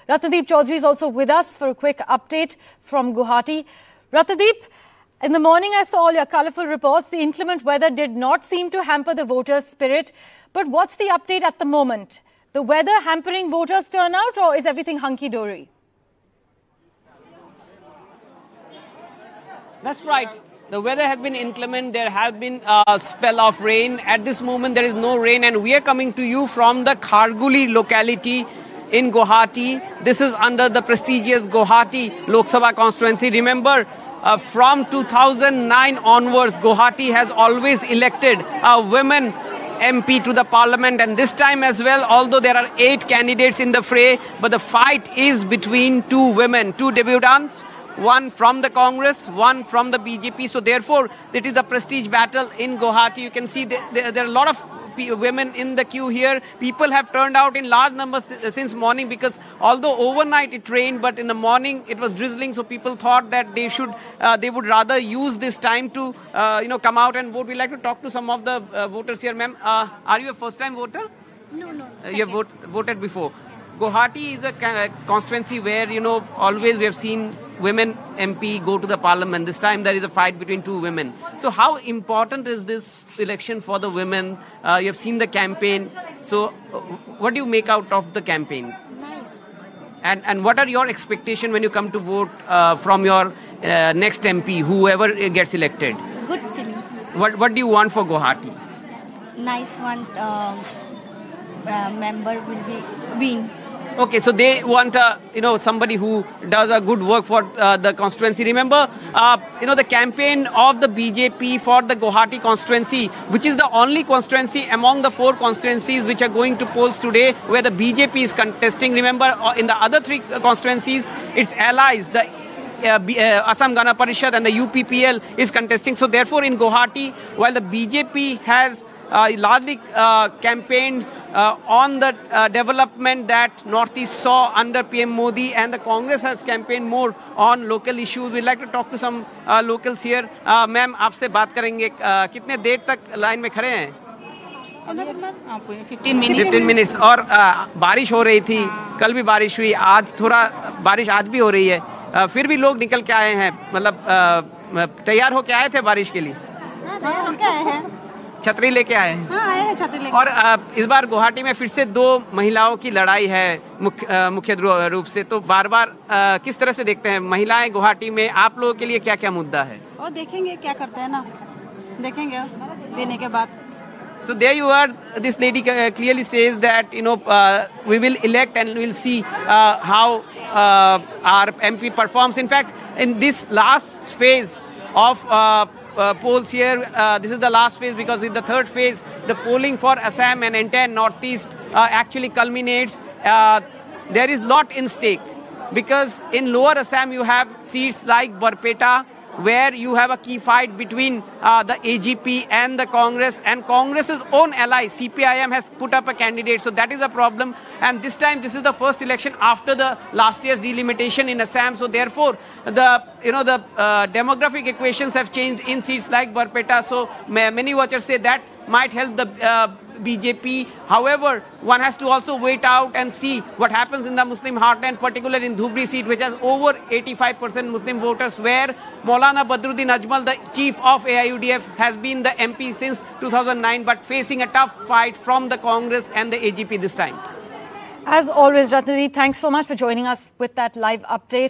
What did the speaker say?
Ratnadeep Chaudhary is also with us for a quick update from Guwahati. Ratnadeep, in the morning I saw all your colourful reports. The inclement weather did not seem to hamper the voters' spirit. But what's the update at the moment? The weather hampering voters' turnout, or is everything hunky-dory? That's right. The weather has been inclement. There has been a spell of rain. At this moment, there is no rain, and we are coming to you from the Kharguli locality in Guwahati. This is under the prestigious Guwahati Lok Sabha constituency. Remember, from 2009 onwards, Guwahati has always elected a women MP to the parliament, and this time as well, although there are 8 candidates in the fray, but the fight is between 2 women, 2 debutants. One from the Congress, one from the BJP. So therefore, it is a prestige battle in Guwahati. You can see there are a lot of women in the queue here. People have turned out in large numbers since morning, because although overnight it rained, but in the morning it was drizzling. So people thought that they would rather use this time to come out and vote. We'd like to talk to some of the voters here. Ma'am, are you a first-time voter? No. You have voted before. Guwahati is a constituency where, always we have seen women MP go to the parliament. This time there is a fight between 2 women. So how important is this election for the women? You have seen the campaign. So what do you make out of the campaign? Nice. And what are your expectations when you come to vote from your next MP, whoever gets elected? Good feelings. What do you want for Guwahati? Nice one. Member will be win. Okay, so they want somebody who does a good work for the constituency. Remember, the campaign of the BJP for the Guwahati constituency, which is the only constituency among the 4 constituencies which are going to polls today, where the BJP is contesting. Remember, in the other 3 constituencies, its allies, the Assam Gana Parishad and the UPPL is contesting. So therefore, in Guwahati, while the BJP has largely campaigned on the development that Northeast saw under PM Modi, and the Congress has campaigned more on local issues. We'd like to talk to some locals here. Ma'am, आपसे बात करेंगे. कितने देर तक line में खड़े हैं? 15 minutes. और बारिश हो रही थी, कल भी बारिश हुई, आज थोड़ा बारिश आज भी हो रही है, फिर भी लोग निकल के आए हैं, मतलब तैयार होके आए थे बारिश के लिए? तैयार होके आए हैं, छतरी लेके आए हैं। हाँ, आए हैं छतरी लेके। और इस बार गुवाहाटी में फिर से 2 महिलाओं की लड़ाई है मुख्य रूप से, तो बार-बार किस तरह से देखते हैं महिलाएं गुवाहाटी में? आप लोगों के लिए क्या-क्या मुद्दा है? और देखेंगे क्या करते हैं ना, देखेंगे देने के बाद। So there you are. This lady clearly says that we will elect and we will see how our MP performs. In fact, in this last phase of polls here, this is the last phase, because in the 3rd phase, the polling for Assam and entire Northeast actually culminates. There is lot in stake, because in lower Assam you have seats like Barpeta, where you have a key fight between the AGP and the Congress, and Congress's own ally CPIM has put up a candidate. So that is a problem, and this time this is the first election after the last year's delimitation in Assam. So therefore the demographic equations have changed in seats like Barpeta. So many watchers say that might help the BJP. However, one has to also wait out and see what happens in the Muslim heartland, particularly in Dhubri seat, which has over 85% Muslim voters, where Maulana Badruddin Ajmal, the chief of AIUDF, has been the MP since 2009, but facing a tough fight from the Congress and the AGP this time. As always, Ratnadeep, thanks so much for joining us with that live update.